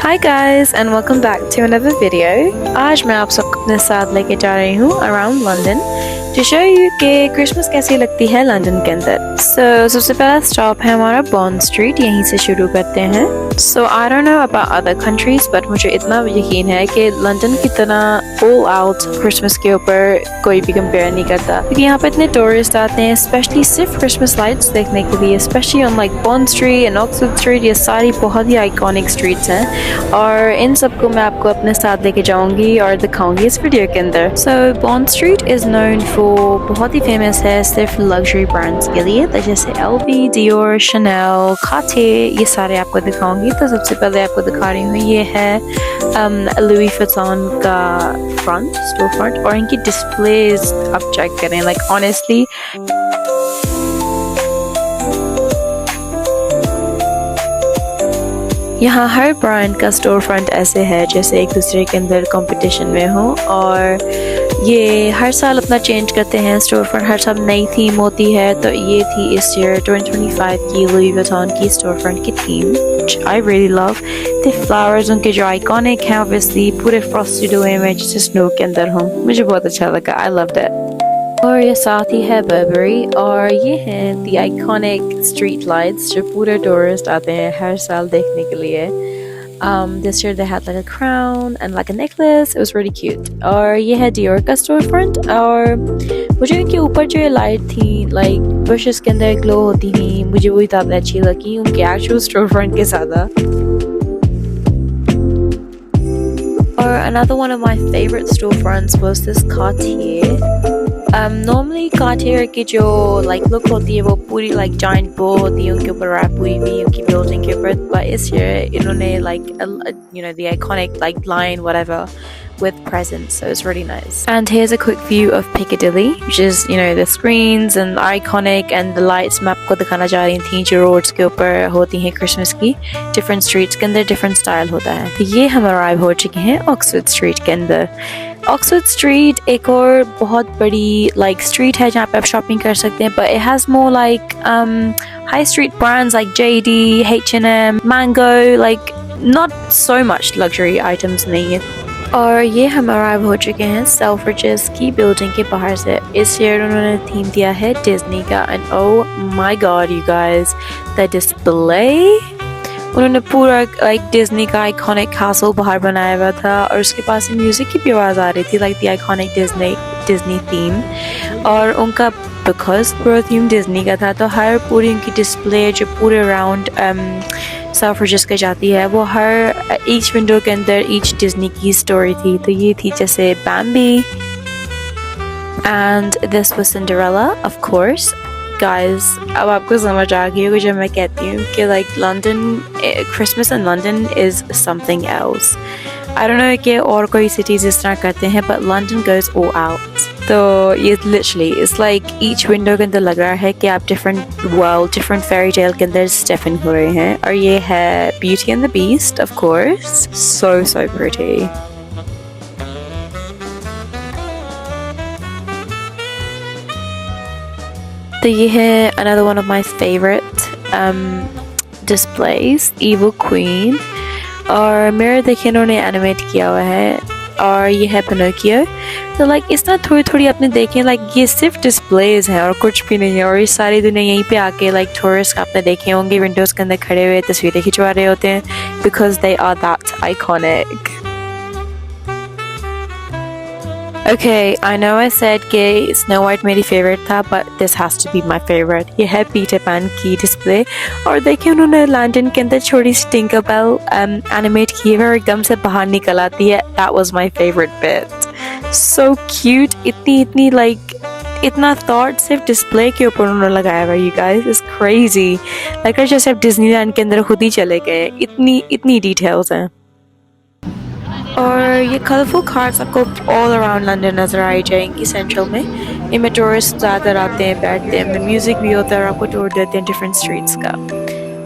Hi guys and welcome back to another video. आज मैं आप सबको अपने साथ लेके जा रही हूँ around London to show you कि क्रिसमस कैसी लगती है लंदन के अंदर. सबसे पहला स्टॉप है हमारा बॉन्ड स्ट्रीट, यहीं से शुरू करते हैं. I don't know about other countries but मुझे इतना यकीन है कि लंदन की तरह all out क्रिसमस के ऊपर कोई भी कंपेयर नहीं करता, क्योंकि यहाँ पे इतने टूरिस्ट आते हैं स्पेशली सिर्फ क्रिसमस लाइट्स देखने के लिए, specially on like bond street and Oxford street. ये सारी बहुत ही आइकॉनिक स्ट्रीट्स हैं और इन सबको मैं आपको अपने साथ लेके जाऊंगी और दिखाऊंगी इस वीडियो के अंदर. Bond street is known for बहुत ही फेमस है सिर्फ लग्जरी ब्रांड्स के लिए, तो जैसे LV, Dior, Chanel, Cartier, ये सारे आपको दिखाऊंगी. तो सबसे पहले आपको दिखा रही हूँ ये है लुई विटॉन का फ्रंट स्टोर फ्रंट, और इनकी डिस्प्लेज आप चेक करें. लाइक ऑनेस्टली यहाँ हर ब्रांड का स्टोर फ्रंट ऐसे है जैसे एक दूसरे के अंदर कंपटीशन में हो, और ये हर साल अपना चेंज करते हैं स्टोर फ्रंट. हर साल नई थीम होती है, तो ये थी इस ईयर 2025 की लुई विटॉन की स्टोर फ्रंट की theme, which I really love. The flowers उनके जो आइकॉनिक हैं obviously पूरे फ्रॉस्टेड हुए हैं जैसे स्नो के अंदर हों. मुझे बहुत अच्छा लगा, I loved it. और ये साथ ही है बर्बरी, और ये हैं दी आइकॉनिक स्ट्रीट लाइट्स जो पूरे टूरिस्ट आते हैं हर साल देखने के लिए. This year they had like a crown and like a necklace. It was really cute. और ये है Dior का स्टोर फ्रंट, और मुझे इनके ऊपर जो ये लाइट थी लाइक बुशेस के अंदर ग्लो होती थी, मुझे वही ज़्यादा अच्छी लगी उनके एक्चुअल स्टोर फ्रंट के ज़्यादा. और another one of my favorite storefronts was this Cartier. Normally Cartier की जो like look होती है वो पूरी like giant bow होती है उनके ऊपर wrap हुई हुई उनकी building के ऊपर, but इस year इन्होंने like you know the iconic like line whatever with presents, so it's really nice. And here's a quick view of Piccadilly, which is you know the screens and iconic and the lights. मैं आपको दिखाना चाह रही थी जो roads के ऊपर होती हैं क्रिसमस की, different streets के अंदर different style होता है. तो ये हम arrive हो चुके हैं ऑक्सफोर्ड स्ट्रीट के अंदर. ऑक्सफोर्ड स्ट्रीट एक और बहुत बड़ी like street है जहाँ पे आप shopping कर सकते हैं, but it has more like high street brands like JD, H&M, Mango, like not so much luxury items नहीं है. और ये हम अराइव हो चुके हैं सेल्फ्रिजेस की बिल्डिंग के बाहर से. इस ईयर उन्होंने थीम दिया है डिज्नी का, and oh my God you guys, the display, उन्होंने पूरा लाइक डिज्नी का आइकॉनिक कैसल बाहर बनाया हुआ था, और उसके पास से म्यूजिक की भी आवाज़ आ रही थी like the iconic Disney theme. और उनका बिकॉज पूरा थीम डिज्नी का था, तो हर पूरी उनकी डिस्प्ले जो पूरे राउंड सेल्फ्रिजेस के जाती है वो हर ईच विंडो के अंदर ईच डिज्नी की स्टोरी थी. तो ये थी जैसे Bambi, and this was Cinderella of course. Guys अब आपको समझ आ गई होगी जब मैं कहती हूँ कि like London Christmas in London is something else. I don't know कि और कोई सिटीज़ इस तरह करते हैं, but London goes all out. तो ये literally it's like each window के अंदर लग रहा है कि आप different world, different fairy tale के अंदर स्टेप इन हो रहे हैं. और ये है beauty and the beast of course, so pretty. तो ये है another one of my favorite displays, Evil Queen, और मिरर देखिए इन्होंने एनिमेट किया हुआ है, और ये है पिनोकियो. तो लाइक इस तरह थोड़ी थोड़ी आपने देखें लाइक ये सिर्फ डिस्प्लेज हैं और कुछ भी नहीं है, और ये सारी दुनिया यहीं पे आके लाइक टूरिस्ट आपने देखे होंगे विंडोज़ के अंदर खड़े हुए तस्वीरें खिंचवा रहे होते हैं, because they are that iconic. Okay, I know I said कि Snow White मेरी फेवरेट था, but this has to be my favorite. ये है पीटर पैन की डिस्प्ले, और देखिए उन्होंने लैंटर्न के अंदर छोटी सी टिंकरबेल एनिमेट की है और एकदम से बाहर निकल आती है. That was my favorite bit. So cute. इतनी like इतना थॉट सिर्फ डिस्प्ले के ऊपर उन्होंने लगाया हुआ. You guys, it's crazy. Like जैसे आप डिज्नीलैंड के अंदर खुद ही चले गए, इतनी डिटेल्स हैं. और ये कलरफुल कार्ड्स आपको ऑल अराउंड लंदन नज़र आई जाएंगी सेंट्रल में. इनमें टूरिस्ट ज़्यादातर आते हैं, बैठते हैं, इनमें म्यूज़िक भी होता है और आपको टूर देते हैं डिफरेंट स्ट्रीट्स का.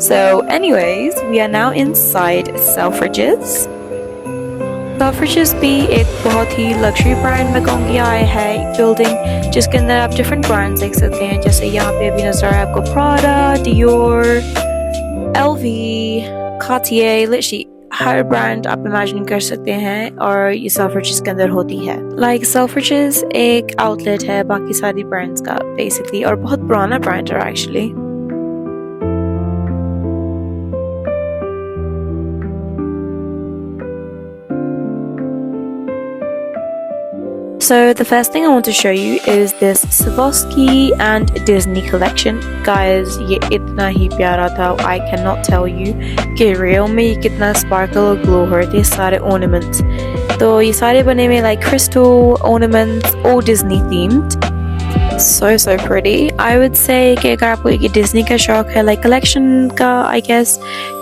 So anyways we are now inside Selfridges. Selfridges भी एक बहुत ही लग्जरी ब्रांड में कहूँगी आया है बिल्डिंग, जिसके अंदर आप डिफरेंट ब्रांड्स देख सकते हैं. जैसे यहाँ पे अभी नज़र आया आपको Prada, Dior, LV, Cartier, literally हर ब्रांड आप इमेजिन कर सकते हैं और ये सेल्फ्रिजेस के अंदर होती है। लाइक सेल्फ्रिजेस एक आउटलेट है बाकी सारी ब्रांड्स का बेसिकली, और बहुत पुराना ब्रांड है actually. So the first thing I want to show you is this Swarovski and Disney collection. Guys, ये इतना ही प्यारा था, I cannot tell you कि real में ये कितना sparkle और glow हो रहे थे सारे ornaments। तो ये सारे बने हुए like crystal ornaments, all Disney themed। So pretty। I would say कि अगर आपको एक डिज्नी का शौक है like collection का, I guess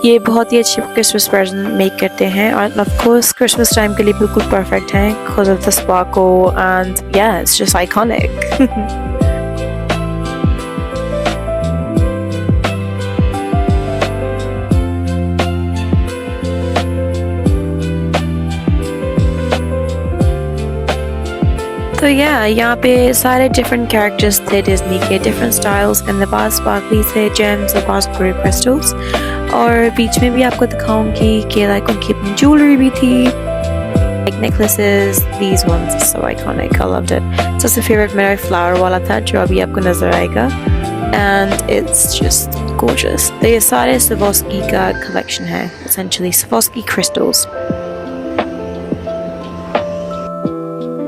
ये बहुत ही अच्छी क्रिसमस प्रेजेंट मेक करते हैं, और of course क्रिसमस टाइम के लिए बिल्कुल परफेक्ट हैं because of the sparkle and yeah, it's just iconic। तो यहाँ पे सारे डिफरेंट कैरेक्टर्स थे डिज्नी के, डिफरेंट स्टाइल्स, के पास स्पार्कली थे जेम्स और पास पूरे क्रिस्टल्स, और बीच में भी आपको दिखाऊंगी कि लाइक उनकी अपनी ज्वेलरी भी थी, like necklaces, these ones are so iconic, I loved it। सबसे फेवरेट मेरा फ्लावर वाला था जो अभी आपको नजर आएगा, and it's just gorgeous। तो ये सारे Swarovski का कलेक्शन है, essentially Swarovski crystals।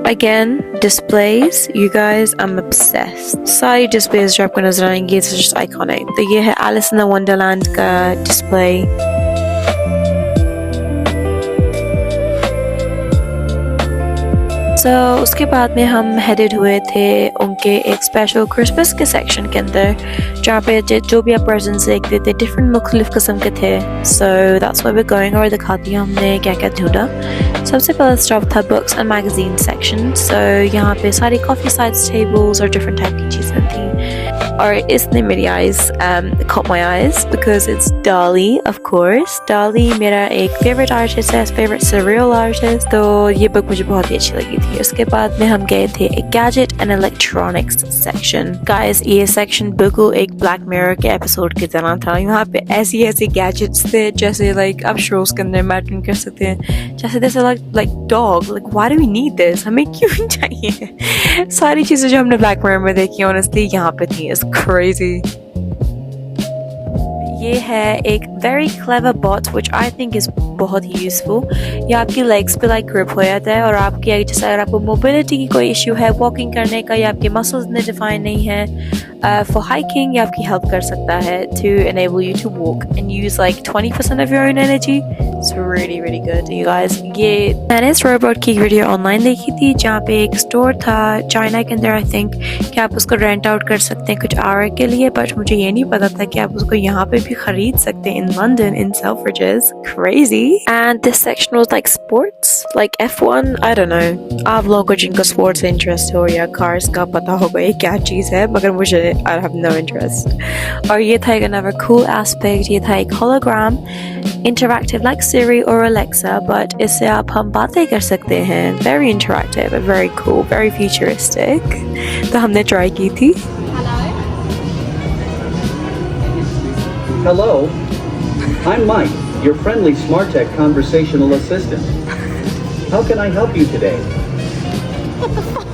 Again, displays, you guys, I'm obsessed। सारी displays जो आपको नजर आएंगी, it's just iconic। तो ये है Alice in the Wonderland का display। So, उसके बाद में हम headed हुए थे उनके एक स्पेशल क्रिसमस के सेक्शन के अंदर, जहाँ पे जो भी आप presents देखते थे डिफरेंट मुख्तलिफ किस्म के थे। So that's where we're going, और दिखाती हूँ हमने क्या क्या ढूंढा। सबसे पहला स्टॉप था बुक्स एंड मैगजीन सेक्शन। सो यहाँ पे सारी कॉफी साइड्स टेबल्स और डिफरेंट टाइप की चीज़ें थी, और इसने मेरी eyes caught my eyes because it's Dali, of course। Dali मेरा एक फेवरेट आर्टिस्ट है, फेवरेट सरियल आर्टिस्ट, तो ये बुक मुझे बहुत ही अच्छी लगी थी। उसके बाद में हम गए थे एक gadget and electronics section. Guys, ये सेक्शन बिल्कुल एक ब्लैक मिरर के एपिसोड की तरह था। यहाँ पे ऐसी गैजेट्स थे जैसे लाइक आप शोज के अंदर इमेजिन कर सकते हैं, जैसे like dog, like why do we need this, हमें क्यों चाहिए। सारी चीजें जो हमने ब्लैक मिरर में देखी ऑनेस्टली यहाँ पे थी। It's crazy। ये है एक very clever bot which I think is बहुत ही useful। ये आपकी legs पे like grip हो जाता है, और आपकी जैसे अगर आपको mobility की कोई issue है walking करने का, या आपके muscles ने define नहीं है for hiking, ये आपकी help कर सकता है to enable you to walk and use like 20% of your own energy। It's really good, you guys। ये मैंने इस robot की वीडियो ऑनलाइन देखी थी जहाँ पे एक स्टोर था चाइना के अंदर, I think कि आप उसको रेंट आउट कर सकते हैं कुछ आवर के लिए, बट मुझे ये नहीं पता था कि आप उसको यहाँ पे भी खरीद सकते हैं in London in Selfridges। Crazy। And this section was like sports, like F1, I don't know। आप लोगों को जिनको स्पोर्ट्स से इंटरेस्ट हो या कार्स का पता होगा ये क्या चीज़ है, मगर मुझे I have no interest। और ये था एक another cool aspect, ये था एक hologram interactive like Siri or Alexa, but इससे आप हम बातें कर सकते हैं। Very interactive, very cool, very futuristic। तो हमने ट्राई की थी। Hello, I'm Mike, your friendly smart tech conversational assistant. How can I help you today? What the fuck?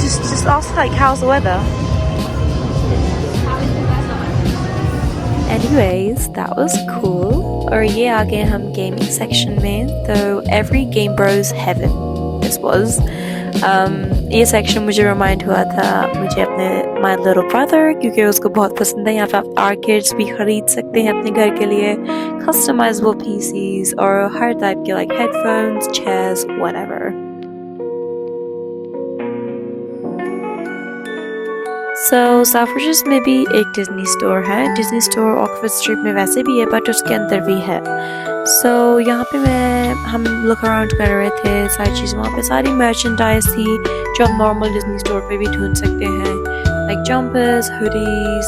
Just ask like how's the weather? Anyways, that was cool। और ये आ गए हम gaming section में, तो every game bros heaven this was। ये section मुझे remind हुआ था मुझे अपने माई लिटिल ब्रदर, क्योंकि उसको बहुत पसंद है। यहाँ पे आप आर्केड्स भी खरीद सकते हैं अपने घर के लिए, कस्टमाइजेबल पीसीज और हर टाइप के लाइक हेडफोन्स, चेयर्स, व्हाटएवर। सो सेल्फ्रिजेस में भी एक डिज्नी स्टोर है। डिज्नी स्टोर ऑक्सफोर्ड स्ट्रीट में वैसे भी है, बट उसके अंदर भी है। सो यहाँ पे हम लुक अराउंड कर रहे थे सारी चीज़, वहाँ पे सारी मर्चेंडाइज थी जो आप नॉर्मल डिज्नी स्टोर पे भी ढूंढ सकते हैं, like jumpers, hoodies,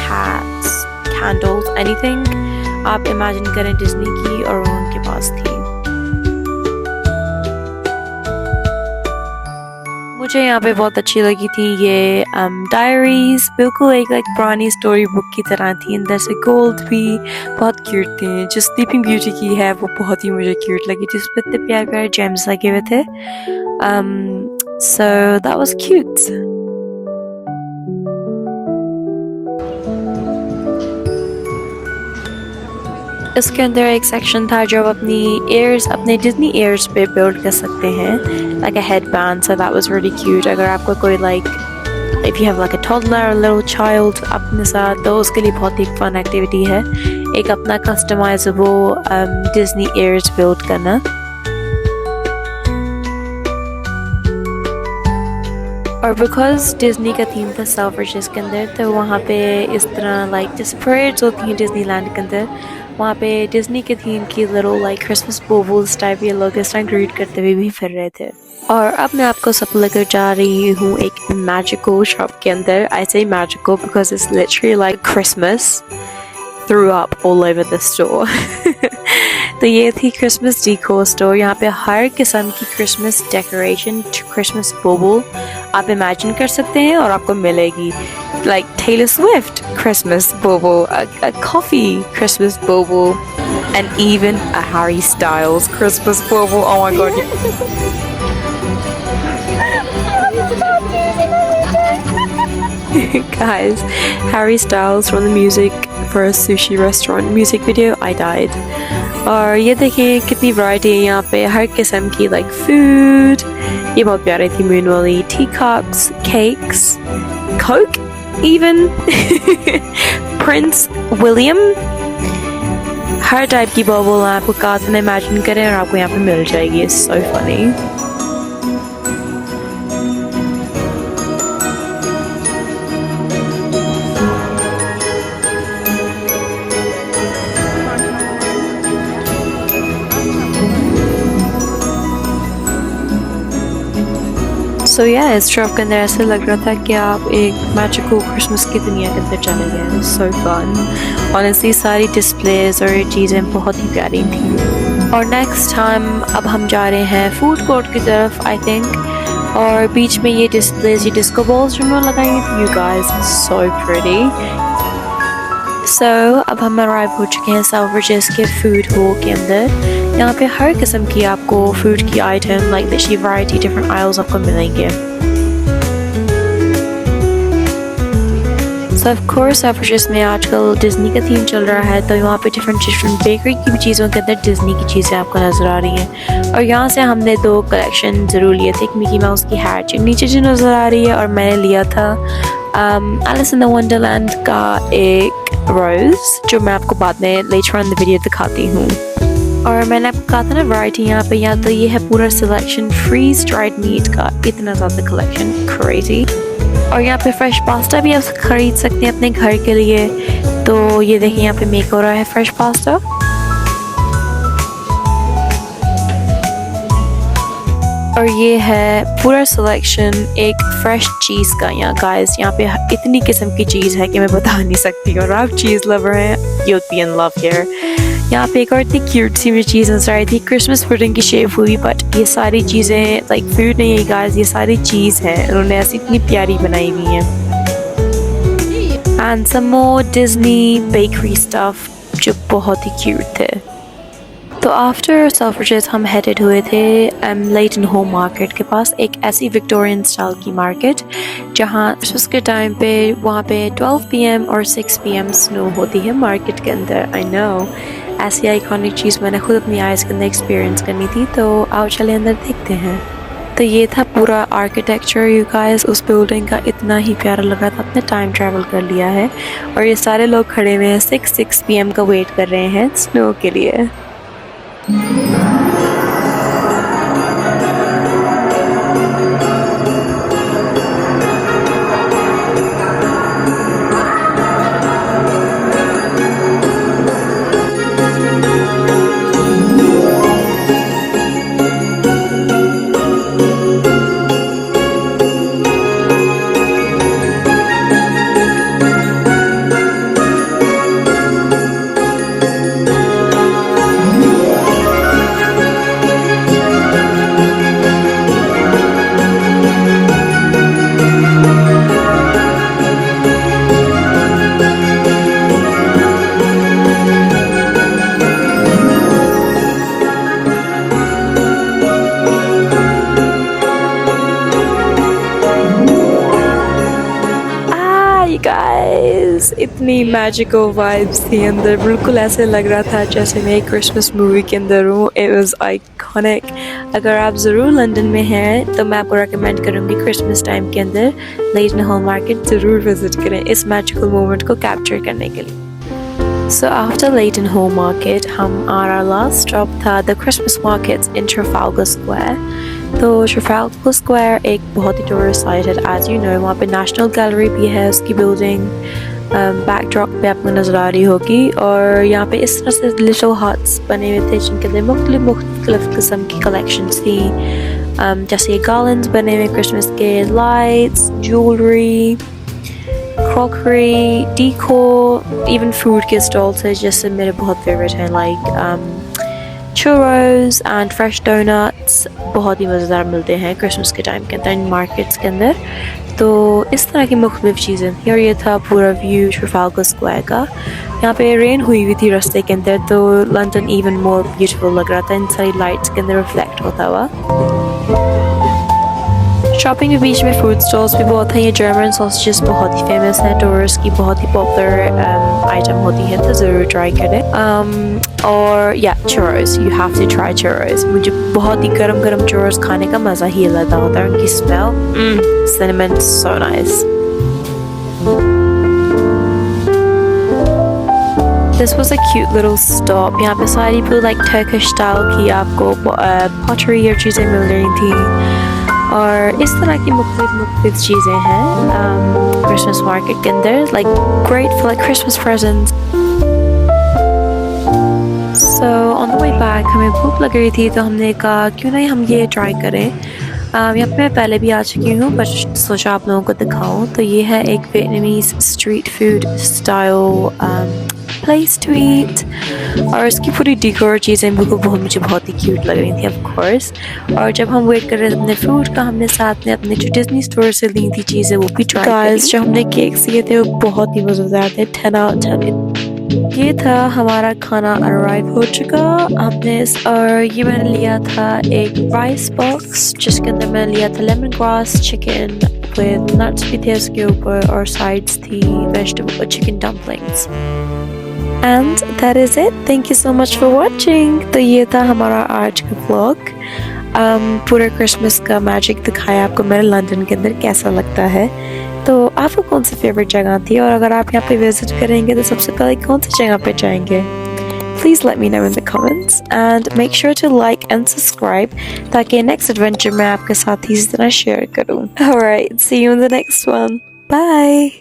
hats, candles, anything आप इमेजिन करें डिज्नी की, और वो उनके पास थी। मुझे यहाँ पे बहुत अच्छी लगी थी ये डायरीज, बिल्कुल एक लाइक पुरानी स्टोरी बुक की तरह थी। अंदर से गोल्ड भी बहुत क्यूट थे। जो स्लीपिंग ब्यूटी की है वो बहुत ही मुझे क्यूट लगी थी, उस पर इतने प्यारे प्यारे जेम्स लगे हुए थे। So that was cute. इसके अंदर एक सेक्शन था जो आप अपने डिज्नी ईयर्स पे बिल्ड कर सकते हैं, like a headband, so that was really cute। अगर आपको कोई if you have like a toddler or a little child अपने साथ, तो उसके लिए बहुत ही फन एक्टिविटी है एक अपना कस्टमाइजेबल डिज्नी ईयर्स बिल्ड करना। और बिकॉज डिज्नी का थीम था सेल्फ्रिशेस के अंदर, तो वहाँ पे इस तरह जैसे परेड्स होती हैं डिज्नीलैंड के अंदर, वहाँ पे डिज्नी के थीम की लिटिल क्रिसमस बबल्स टाइप ये लोग इस तरह ग्रीट करते हुए भी फिर रहे थे। और अब मैं आपको सब लेकर जा रही हूँ एक मैजिकल शॉप के अंदर। I say magical because it's literally like Christmas threw up all over the store। तो ये थी क्रिसमस डिको स्टोर। यहाँ पे हर किस्म की क्रिसमस डेकोरेशन, क्रिसमस बबल आप इमेजिन कर सकते हैं और आपको मिलेगी। Like Taylor Swift Christmas bubble, a coffee Christmas bubble, and even a Harry Styles Christmas bubble. Oh my god. Guys, Harry Styles from the Music for a Sushi Restaurant music video, I died। और ये देखिए कितनी variety है यहाँ पे हर किस्म की food। ये बहुत प्यारी थी मून वाली, tea cups, cakes, coke even Prince William, हर टाइप की बबल आपको कार्ड में इमेजिन करें और आपको यहाँ पे मिल जाएगी। It's so funny। सो या इस शॉप के अंदर ऐसे लग रहा था कि आप एक मैजिकल क्रिसमस की दुनिया के अंदर चले गए। So fun. ऑनेस्टली सारी डिस्प्लेज और चीज़ें बहुत ही प्यारी थी। और नेक्स्ट टाइम अब हम जा रहे हैं फूड कोर्ट की तरफ आई थिंक। और बीच में ये डिस्प्लेज, ये डिस्को बॉल्स जो मैंने लगाई थी, यू गाइस सो प्रिटी। सो अब हम अराइव हो चुके हैं सेल्फ्रिशेस के फूड हॉल के अंदर। यहाँ पे हर किस्म की आपको फूड की आइटम लिटरली वैरायटी डिफरेंट आइल्स आपको मिलेंगे। सो ऑफ कोर्स सेल्फ्रिशेस में आजकल डिज्नी का थीम चल रहा है, तो यहाँ पे डिफरेंट बेकरी की भी चीज़ों के अंदर डिज्नी की चीज़ें आपको नज़र आ रही हैं। और यहाँ से हमने 2 कलेक्शन ज़रूर लिए थे, एक मिकी माउस की हैट नीचे जो नज़र आ रही है, और मैंने लिया था एलिस इन द वंडरलैंड का एक रोज़ जो मैं आपको बाद में लेटर ऑन द वीडियो दिखाती हूँ। और मैंने आपको कहा था ना वैरायटी यहाँ पे, या तो ये है पूरा सिलेक्शन फ्रीज ड्राइड मीट का, इतना ज़्यादा कलेक्शन, क्रेजी। और यहाँ पे फ्रेश पास्ता भी आप खरीद सकते हैं अपने घर के लिए। तो ये देखिए यहाँ पे मेक हो रहा है फ्रेश पास्ता। और ये है पूरा सिलेक्शन एक फ्रेश चीज़ का। यहाँ गाइस यहाँ पे इतनी किस्म की चीज़ है कि मैं बता नहीं सकती। और आप चीज़ लवर हैं, you'll be in love here। यहाँ पे एक और इतनी क्यूट सी मुझे चीज़ नजर आई थी, क्रिसमस पुडिंग की शेप हुई, बट ये सारी चीज़ें फूड नहीं है गाइस, ये सारी चीज़ है, उन्होंने ऐसी इतनी प्यारी बनाई हुई है। And some more Disney bakery stuff जो बहुत ही क्यूट थे। तो आफ्टर सेल्फ्रिशेस हम हेडेड हुए थे लेटन होम मार्केट के पास, एक ऐसी विक्टोरियन स्टाइल की मार्केट जहाँ क्रिसमस के टाइम पे वहाँ पे 12 PM और 6 PM स्नो होती है मार्केट के अंदर। आई नो ऐसी आइकॉनिक चीज़ मैंने खुद अपनी आइज़ के अंदर एक्सपीरियंस करनी थी, तो आओ चले अंदर देखते हैं। तो ये था पूरा आर्किटेक्चर यू गाइस, उस बिल्डिंग का इतना ही प्यारा लगा था, अपने टाइम ट्रैवल कर लिया है। और ये सारे लोग खड़े हुए हैं 6 PM का वेट कर रहे हैं स्नो के लिए। इतनी मैजिकल वाइब्स थी अंदर, बिल्कुल ऐसे लग रहा था जैसे मैं एक क्रिसमस मूवी के अंदर हूँ. It was iconic. अगर आप ज़रूर लंदन में हैं तो मैं आपको रेकमेंड करूँगी क्रिसमस टाइम के अंदर लेटन हॉल मार्केट ज़रूर विजिट करें इस मैजिकल मोमेंट को कैप्चर करने के लिए. So after Leighton Hall Market, our last stop था the Christmas markets in Trafalgar Square. तो Trafalgar Square एक बहुत ही टूरिस्ट साइट है, as you know. वहाँ पे नेशनल गैलरी भी है, उसकी बिल्डिंग बैकड्रॉप पे आपको नज़र आ रही होगी. और यहाँ पे इस तरह से लिटिल हट्स बने हुए थे जिनके अंदर मुख्तलिफ किस्म की कलेक्शंस थी. जैसे ये गार्लैंड्स बने हुए क्रिसमस के, lights, jewellery, crockery, decor, even food के stalls है जैसे मेरे बहुत फेवरेट हैं like churros and fresh donuts. बहुत ही मज़ेदार मिलते हैं क्रिसमस के टाइम के अंदर इन मार्केट्स के अंदर. तो इस तरह की मुख्तलिफ चीज़ें थी और ये था पूरा व्यू ट्रफाल्गर स्क्वायर का. यहाँ पे रेन हुई थी रास्ते के अंदर तो लंदन इवन मोर ब्यूटीफुल लग रहा था इन सारी लाइट्स के अंदर रिफ्लेक्ट होता हुआ. शॉपिंग के बीच में फूड स्टॉल्स भी बहुत हैं. ये जर्मन सॉसेजेस बहुत ही फेमस हैं, टूरिस्ट की बहुत ही पॉपुलर आइटम होती है तो ज़रूर ट्राई करें. और या churros, you have to try churros. मुझे बहुत ही गरम गरम चुरोस खाने का मज़ा ही अलग होता है. उनकी smell, cinnamon, so nice. This was a cute little stop. यहाँ पे सारी like Turkish style की आपको pottery और चीज़ें मिल रही थी और इस तरह की मुख्तलिफ चीज़ें हैं क्रिसमस मार्केट के अंदर, like great for like Christmas presents. So on the way back हमें भूख लग रही थी तो हमने कहा क्यों नहीं हम ये ट्राई करें. यहाँ पे मैं पहले भी आ चुकी हूँ बट सोचा आप लोगों को दिखाऊँ. तो ये है एक Vietnamese street food style place to eat और इसकी पूरी डेकोर चीज़ें मुझे बहुत ही क्यूट लग रही थी ऑफ कोर्स. और जब हम वेट कर रहे थे अपने फूड का, हमने साथ में अपने जो डिज्नी स्टोर से ली थी चीज़ें वो भी ट्राई करी. जो हमने केक्स लिए थे वो बहुत ही मज़ेदार थे. 10 out of 10. ये था हमारा खाना अराइव हो चुका. हमने और ये मैंने लिया था एक राइस बॉक्स जिसके अंदर मैंने लिया था lemon grass chicken with nuts भी थे उसके ऊपर और साइड्स थी vegetable chicken dumplings. And that is it. Thank you so much for watching. तो ये था हमारा आज का vlog. पूरा क्रिसमस का मैजिक दिखाया आपको मैंने लंदन के अंदर कैसा लगता है. तो आपको कौन सी फेवरेट जगह थी और अगर आप यहाँ पे विजिट करेंगे तो सबसे पहले कौन सी जगह पे जाएंगे? Please let me know in the comments and make sure to like and subscribe ताकि next adventure मैं आपके साथ इसी तरह शेयर करूँ. Alright, see you in the next one. Bye.